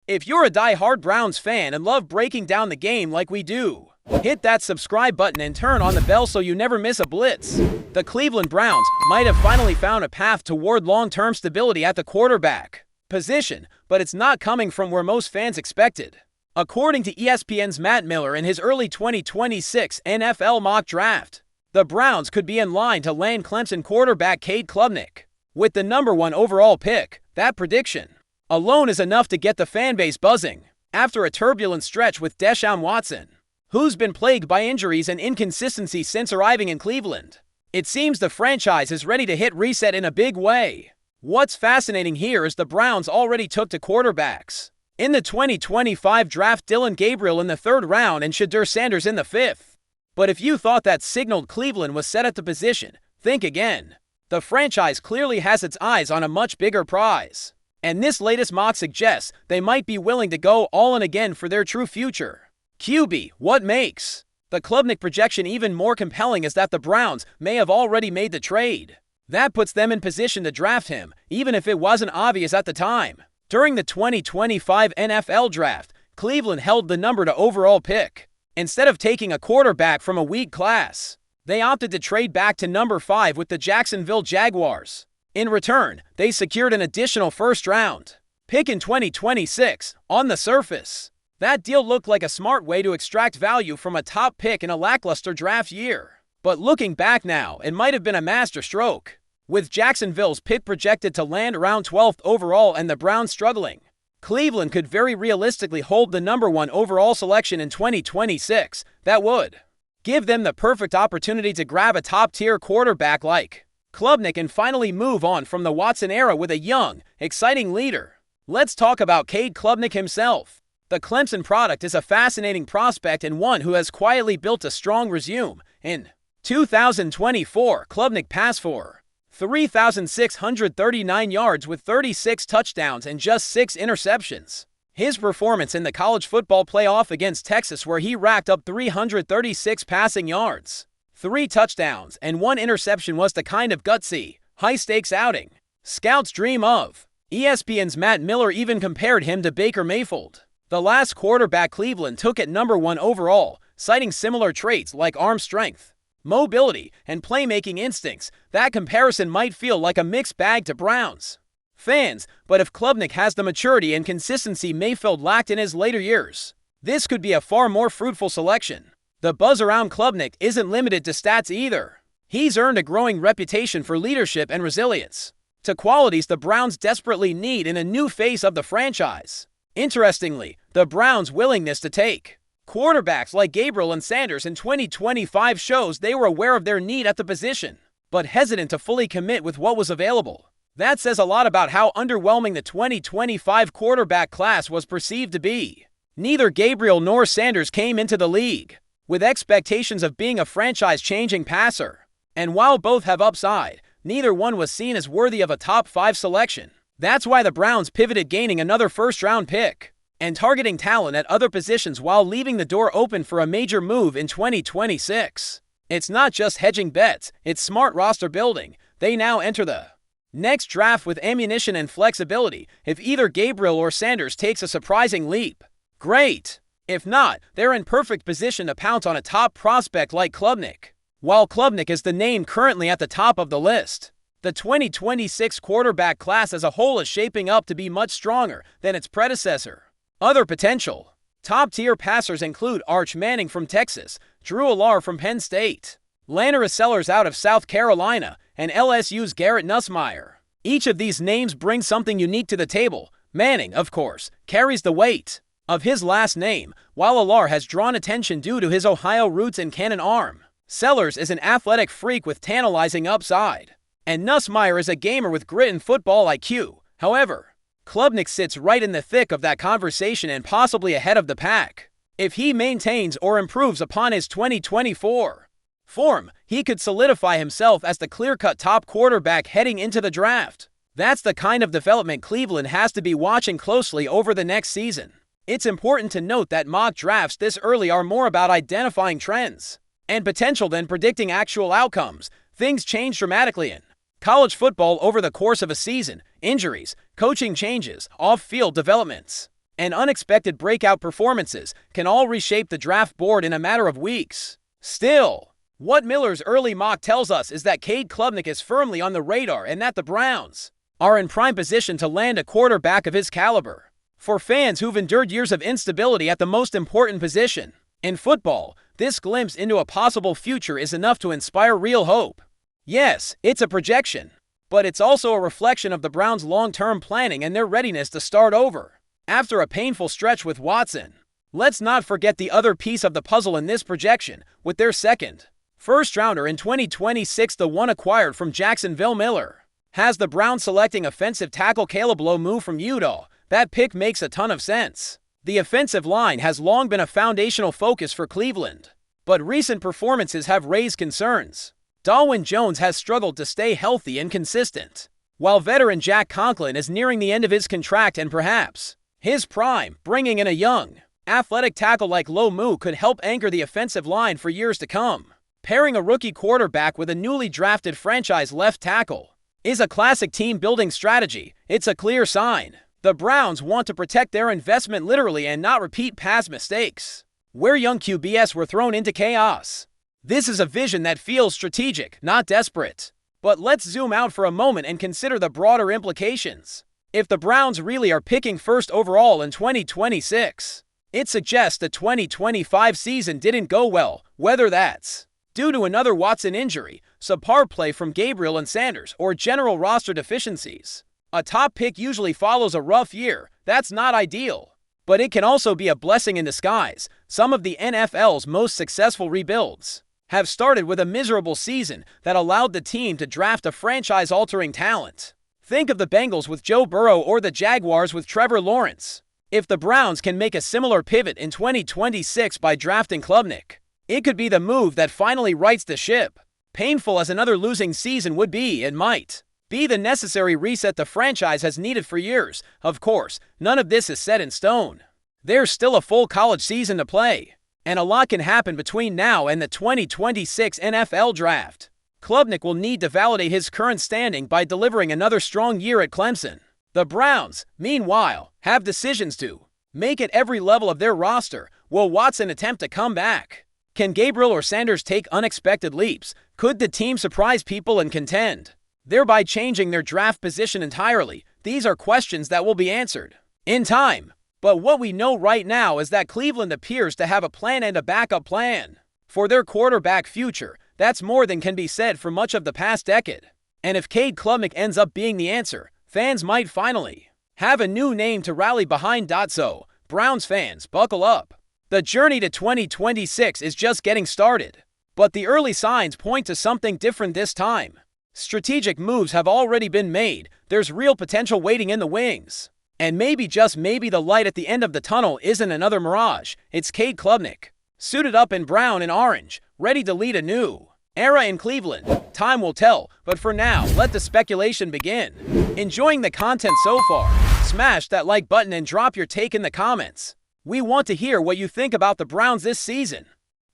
If you're a die-hard Browns fan and love breaking down the game like we do, hit that subscribe button and turn on the bell so you never miss a blitz. The Cleveland Browns might have finally found a path toward long-term stability at the quarterback position, but it's not coming from where most fans expected. According to ESPN's Matt Miller in his early 2026 NFL mock draft, the Browns could be in line to land Clemson quarterback Cade Klubnik with the #1 overall pick. That prediction alone is enough to get the fanbase buzzing after a turbulent stretch with Deshaun Watson, who's been plagued by injuries and inconsistency since arriving in Cleveland. It seems the franchise is ready to hit reset in a big way. What's fascinating here is the Browns already took to quarterbacks. In the 2025 draft, Dillon Gabriel in the 3rd round and Shedeur Sanders in the 5th. But if you thought that signaled Cleveland was set at the position, think again. The franchise clearly has its eyes on a much bigger prize. And this latest mock suggests they might be willing to go all in again for their true future. QB, what makes the Klubnik projection even more compelling is that the Browns may have already made the trade. That puts them in position to draft him, even if it wasn't obvious at the time. During the 2025 NFL Draft, Cleveland held the #2 overall pick. Instead of taking a quarterback from a weak class, they opted to trade back to #5 with the Jacksonville Jaguars. In return, they secured an additional 1st round pick in 2026. On the surface, that deal looked like a smart way to extract value from a top pick in a lackluster draft year. But looking back now, it might have been a masterstroke. With Jacksonville's pick projected to land around 12th overall and the Browns struggling, Cleveland could very realistically hold the #1 overall selection in 2026. That would give them the perfect opportunity to grab a top-tier quarterback like Klubnik and finally move on from the Watson era with a young, exciting leader. Let's talk about Cade Klubnik himself. The Clemson product is a fascinating prospect and one who has quietly built a strong resume. In 2024, Klubnik passed for 3,639 yards with 36 touchdowns and just 6 interceptions. His performance in the college football playoff against Texas, where he racked up 336 passing yards, 3 touchdowns, and 1 interception, was the kind of gutsy, high-stakes outing scouts dream of. ESPN's Matt Miller even compared him to Baker Mayfield, the last quarterback Cleveland took at #1 overall, citing similar traits like arm strength, mobility, and playmaking instincts. That comparison might feel like a mixed bag to Browns fans, but if Klubnik has the maturity and consistency Mayfield lacked in his later years, this could be a far more fruitful selection. The buzz around Klubnik isn't limited to stats either. He's earned a growing reputation for leadership and resilience, to qualities the Browns desperately need in a new phase of the franchise. Interestingly, the Browns' willingness to take quarterbacks like Gabriel and Sanders in 2025 shows they were aware of their need at the position, but hesitant to fully commit with what was available. That says a lot about how underwhelming the 2025 quarterback class was perceived to be. Neither Gabriel nor Sanders came into the league with expectations of being a franchise-changing passer. And while both have upside, neither one was seen as worthy of a top 5 selection. That's why the Browns pivoted, gaining another 1st-round pick and targeting talent at other positions while leaving the door open for a major move in 2026. It's not just hedging bets, it's smart roster building. They now enter the next draft with ammunition and flexibility. If either Gabriel or Sanders takes a surprising leap, great. If not, they're in perfect position to pounce on a top prospect like Klubnik. While Klubnik is the name currently at the top of the list, the 2026 quarterback class as a whole is shaping up to be much stronger than its predecessor. Other potential top-tier passers include Arch Manning from Texas, Drew Allar from Penn State, Lanneris Sellers out of South Carolina, and LSU's Garrett Nussmeier. Each of these names brings something unique to the table. Manning, of course, carries the weight of his last name, while Allar has drawn attention due to his Ohio roots and cannon arm. Sellers is an athletic freak with tantalizing upside, and Nussmeier is a gamer with grit and football IQ. However, Klubnik sits right in the thick of that conversation and possibly ahead of the pack. If he maintains or improves upon his 2024 form, he could solidify himself as the clear-cut top quarterback heading into the draft. That's the kind of development Cleveland has to be watching closely over the next season. It's important to note that mock drafts this early are more about identifying trends and potential than predicting actual outcomes. Things change dramatically in college football over the course of a season. Injuries, coaching changes, off-field developments. and unexpected breakout performances can all reshape the draft board in a matter of weeks. Still, what Miller's early mock tells us is that Cade Klubnik is firmly on the radar and that the Browns are in prime position to land a quarterback of his caliber. For fans who've endured years of instability at the most important position in football, this glimpse into a possible future is enough to inspire real hope. Yes, it's a projection, but it's also a reflection of the Browns' long-term planning and their readiness to start over after a painful stretch with Watson. Let's not forget the other piece of the puzzle in this projection, with their second first-rounder in 2026, the one acquired from Jacksonville. Miller has the Browns selecting offensive tackle Caleb Lomu from Utah. That pick makes a ton of sense. The offensive line has long been a foundational focus for Cleveland, but recent performances have raised concerns. Darwin Jones has struggled to stay healthy and consistent, while veteran Jack Conklin is nearing the end of his contract and perhaps his prime. Bringing in a young, athletic tackle like Lomu could help anchor the offensive line for years to come. Pairing a rookie quarterback with a newly drafted franchise left tackle is a classic team-building strategy. It's a clear sign the Browns want to protect their investment literally and not repeat past mistakes, where young QBs were thrown into chaos. This is a vision that feels strategic, not desperate. But let's zoom out for a moment and consider the broader implications. If the Browns really are picking first overall in 2026, it suggests the 2025 season didn't go well, whether that's due to another Watson injury, subpar play from Gabriel and Sanders, or general roster deficiencies. A top pick usually follows a rough year. That's not ideal. But it can also be a blessing in disguise. Some of the NFL's most successful rebuilds have started with a miserable season that allowed the team to draft a franchise-altering talent. Think of the Bengals with Joe Burrow or the Jaguars with Trevor Lawrence. If the Browns can make a similar pivot in 2026 by drafting Klubnik, it could be the move that finally rights the ship. Painful as another losing season would be, it might be the necessary reset the franchise has needed for years. Of course, none of this is set in stone. There's still a full college season to play, and a lot can happen between now and the 2026 NFL Draft. Klubnik will need to validate his current standing by delivering another strong year at Clemson. The Browns, meanwhile, have decisions to make at every level of their roster. Will Watson attempt to come back? Can Gabriel or Sanders take unexpected leaps? Could the team surprise people and contend, thereby changing their draft position entirely? These are questions that will be answered in time. But what we know right now is that Cleveland appears to have a plan and a backup plan for their quarterback future. That's more than can be said for much of the past decade. And if Cade Klubnik ends up being the answer, fans might finally have a new name to rally behind. So, Browns fans, buckle up. The journey to 2026 is just getting started. But the early signs point to something different this time. Strategic moves have already been made. There's real potential waiting in the wings. And maybe, just maybe, the light at the end of the tunnel isn't another mirage. It's Cade Klubnik, suited up in brown and orange, ready to lead a new era in Cleveland. Time will tell, but for now, let the speculation begin. Enjoying the content so far? Smash that like button and drop your take in the comments. We want to hear what you think about the Browns this season.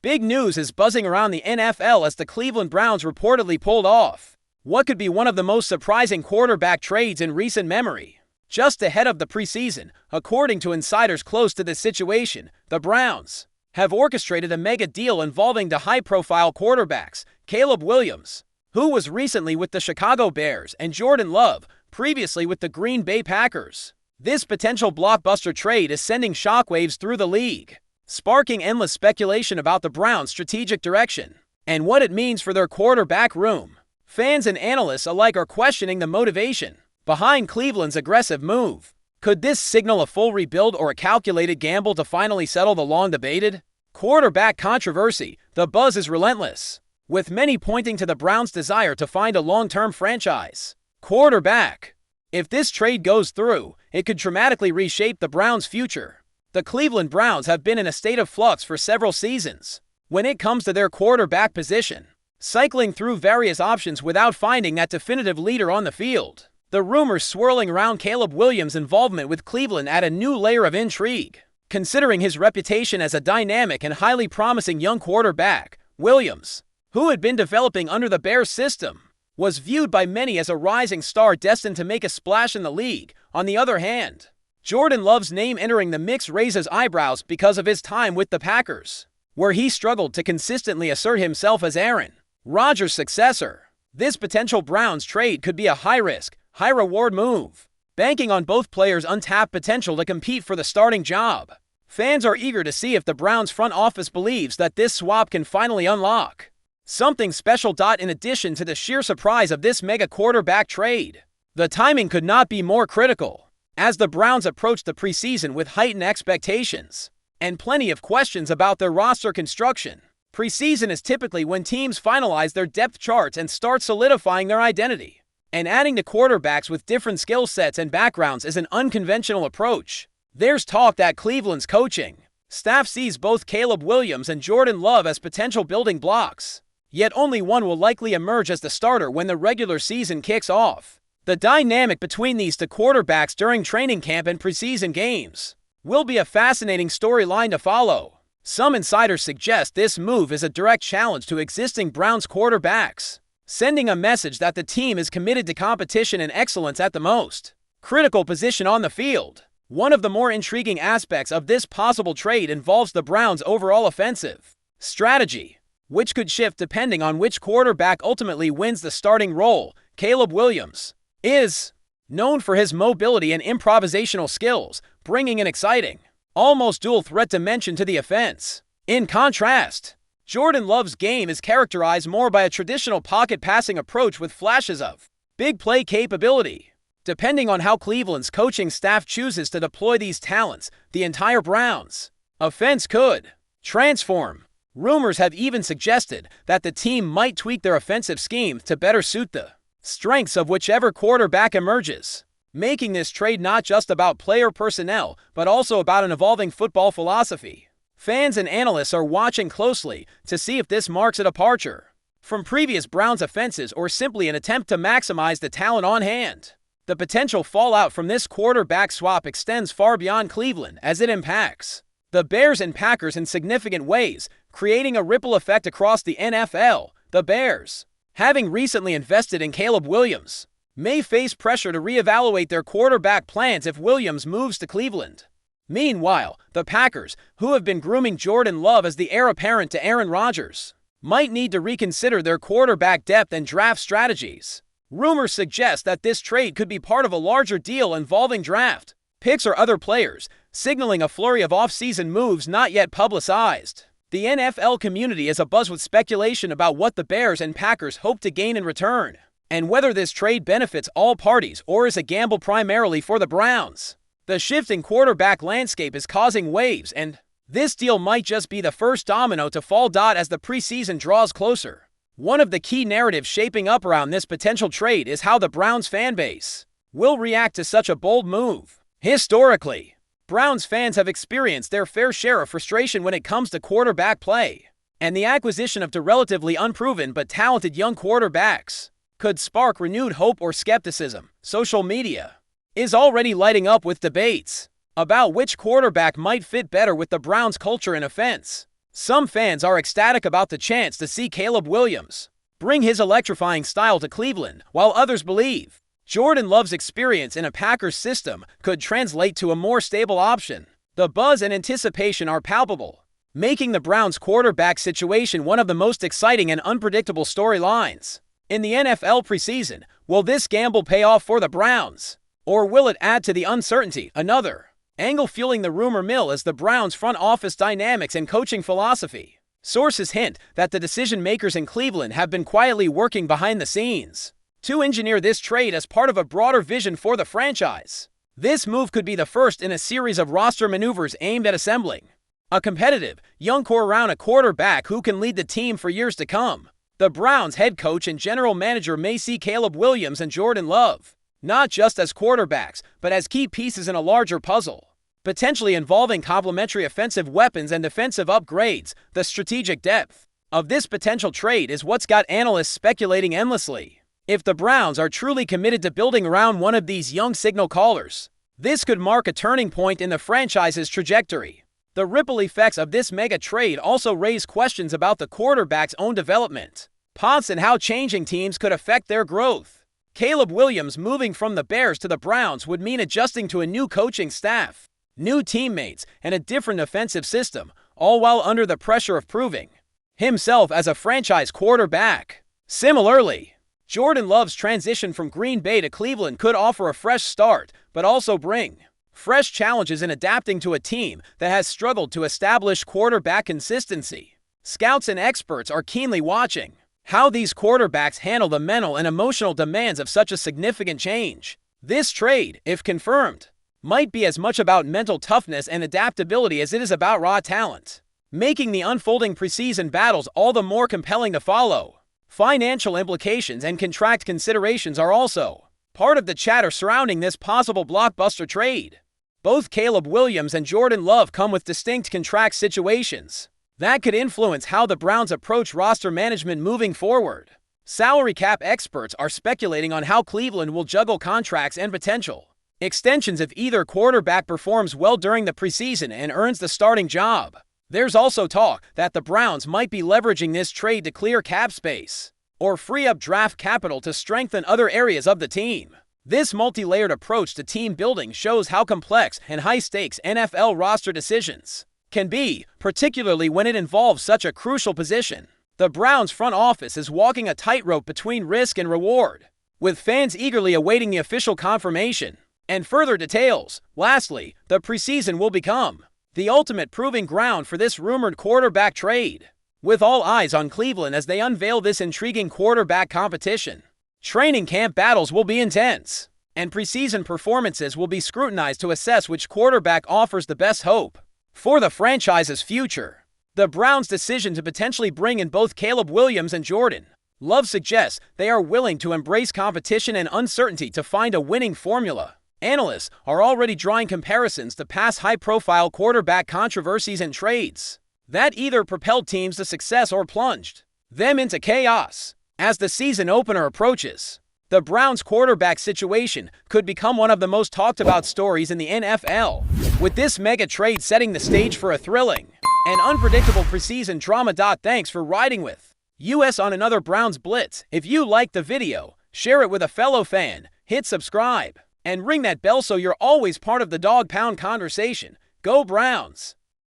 Big news is buzzing around the NFL as the Cleveland Browns reportedly pulled off what could be one of the most surprising quarterback trades in recent memory. Just ahead of the preseason, according to insiders close to the situation, the Browns have orchestrated a mega deal involving the high-profile quarterbacks Caleb Williams, who was recently with the Chicago Bears, and Jordan Love, previously with the Green Bay Packers. This potential blockbuster trade is sending shockwaves through the league, sparking endless speculation about the Browns' strategic direction and what it means for their quarterback room. Fans and analysts alike are questioning the motivation behind Cleveland's aggressive move. Could this signal a full rebuild or a calculated gamble to finally settle the long-debated quarterback controversy? The buzz is relentless, with many pointing to the Browns' desire to find a long-term franchise quarterback. If this trade goes through, it could dramatically reshape the Browns' future. The Cleveland Browns have been in a state of flux for several seasons when it comes to their quarterback position, cycling through various options without finding that definitive leader on the field. The rumors swirling around Caleb Williams' involvement with Cleveland add a new layer of intrigue. Considering his reputation as a dynamic and highly promising young quarterback, Williams, who had been developing under the Bears system, was viewed by many as a rising star destined to make a splash in the league. On the other hand, Jordan Love's name entering the mix raises eyebrows because of his time with the Packers, where he struggled to consistently assert himself as Aaron Rodgers' successor. This potential Browns trade could be a high-risk, high-reward move, banking on both players' untapped potential to compete for the starting job. Fans are eager to see if the Browns front office believes that this swap can finally unlock something special. In addition to the sheer surprise of this mega quarterback trade, the timing could not be more critical, as the Browns approach the preseason with heightened expectations and plenty of questions about their roster construction. Preseason is typically when teams finalize their depth charts and start solidifying their identity. And adding to quarterbacks with different skill sets and backgrounds is an unconventional approach. There's talk that Cleveland's coaching staff sees both Caleb Williams and Jordan Love as potential building blocks, yet only one will likely emerge as the starter when the regular season kicks off. The dynamic between these two quarterbacks during training camp and preseason games will be a fascinating storyline to follow. Some insiders suggest this move is a direct challenge to existing Browns quarterbacks, sending a message that the team is committed to competition and excellence at the most critical position on the field. One of the more intriguing aspects of this possible trade involves the Browns' overall offensive strategy, which could shift depending on which quarterback ultimately wins the starting role. Caleb Williams is known for his mobility and improvisational skills, bringing an exciting, almost dual-threat dimension to the offense. In contrast, Jordan Love's game is characterized more by a traditional pocket passing approach with flashes of big play capability. Depending on how Cleveland's coaching staff chooses to deploy these talents, the entire Browns offense could transform. Rumors have even suggested that the team might tweak their offensive scheme to better suit the strengths of whichever quarterback emerges, making this trade not just about player personnel, but also about an evolving football philosophy. Fans and analysts are watching closely to see if this marks a departure from previous Browns offenses or simply an attempt to maximize the talent on hand. The potential fallout from this quarterback swap extends far beyond Cleveland as it impacts the Bears and Packers in significant ways, creating a ripple effect across the NFL. The Bears, having recently invested in Caleb Williams, may face pressure to reevaluate their quarterback plans if Williams moves to Cleveland. Meanwhile, the Packers, who have been grooming Jordan Love as the heir apparent to Aaron Rodgers, might need to reconsider their quarterback depth and draft strategies. Rumors suggest that this trade could be part of a larger deal involving draft picks or other players, signaling a flurry of off-season moves not yet publicized. The NFL community is abuzz with speculation about what the Bears and Packers hope to gain in return, and whether this trade benefits all parties or is a gamble primarily for the Browns. The shifting quarterback landscape is causing waves, and this deal might just be the first domino to fall. As the preseason draws closer, one of the key narratives shaping up around this potential trade is how the Browns fanbase will react to such a bold move. Historically, Browns fans have experienced their fair share of frustration when it comes to quarterback play, and the acquisition of two relatively unproven but talented young quarterbacks could spark renewed hope or skepticism. Social media is already lighting up with debates about which quarterback might fit better with the Browns' culture and offense. Some fans are ecstatic about the chance to see Caleb Williams bring his electrifying style to Cleveland, while others believe Jordan Love's experience in a Packers system could translate to a more stable option. The buzz and anticipation are palpable, making the Browns' quarterback situation one of the most exciting and unpredictable storylines in the NFL preseason. Will this gamble pay off for the Browns, or will it add to the uncertainty? Another angle fueling the rumor mill is the Browns' front office dynamics and coaching philosophy. Sources hint that the decision-makers in Cleveland have been quietly working behind the scenes to engineer this trade as part of a broader vision for the franchise. This move could be the first in a series of roster maneuvers aimed at assembling a competitive, young core around a quarterback who can lead the team for years to come. The Browns' head coach and general manager may see Caleb Williams and Jordan Love not just as quarterbacks, but as key pieces in a larger puzzle, potentially involving complementary offensive weapons and defensive upgrades. The strategic depth of this potential trade is what's got analysts speculating endlessly. If the Browns are truly committed to building around one of these young signal callers, this could mark a turning point in the franchise's trajectory. The ripple effects of this mega trade also raise questions about the quarterback's own development paths and how changing teams could affect their growth. Caleb Williams moving from the Bears to the Browns would mean adjusting to a new coaching staff, new teammates, and a different offensive system, all while under the pressure of proving himself as a franchise quarterback. Similarly, Jordan Love's transition from Green Bay to Cleveland could offer a fresh start, but also bring fresh challenges in adapting to a team that has struggled to establish quarterback consistency. Scouts and experts are keenly watching how these quarterbacks handle the mental and emotional demands of such a significant change. This trade, if confirmed, might be as much about mental toughness and adaptability as it is about raw talent, making the unfolding preseason battles all the more compelling to follow. Financial implications and contract considerations are also part of the chatter surrounding this possible blockbuster trade. Both Caleb Williams and Jordan Love come with distinct contract situations that could influence how the Browns approach roster management moving forward. Salary cap experts are speculating on how Cleveland will juggle contracts and potential extensions if either quarterback performs well during the preseason and earns the starting job. There's also talk that the Browns might be leveraging this trade to clear cap space or free up draft capital to strengthen other areas of the team. This multi-layered approach to team building shows how complex and high-stakes NFL roster decisions can be, particularly when it involves such a crucial position. The Browns front office is walking a tightrope between risk and reward, with fans eagerly awaiting the official confirmation and further details. Lastly, the preseason will become the ultimate proving ground for this rumored quarterback trade, with all eyes on Cleveland as they unveil this intriguing quarterback competition. Training camp battles will be intense, and preseason performances will be scrutinized to assess which quarterback offers the best hope for the franchise's future. The Browns' decision to potentially bring in both Caleb Williams and Jordan Love suggests they are willing to embrace competition and uncertainty to find a winning formula. Analysts are already drawing comparisons to past high-profile quarterback controversies and trades that either propelled teams to success or plunged them into chaos. As the season opener approaches, the Browns' quarterback situation could become one of the most talked-about stories in the NFL, with this mega trade setting the stage for a thrilling and unpredictable preseason drama. Thanks for riding with us on another Browns Blitz. If you liked the video, share it with a fellow fan, hit subscribe, and ring that bell so you're always part of the Dawg Pound conversation. Go Browns!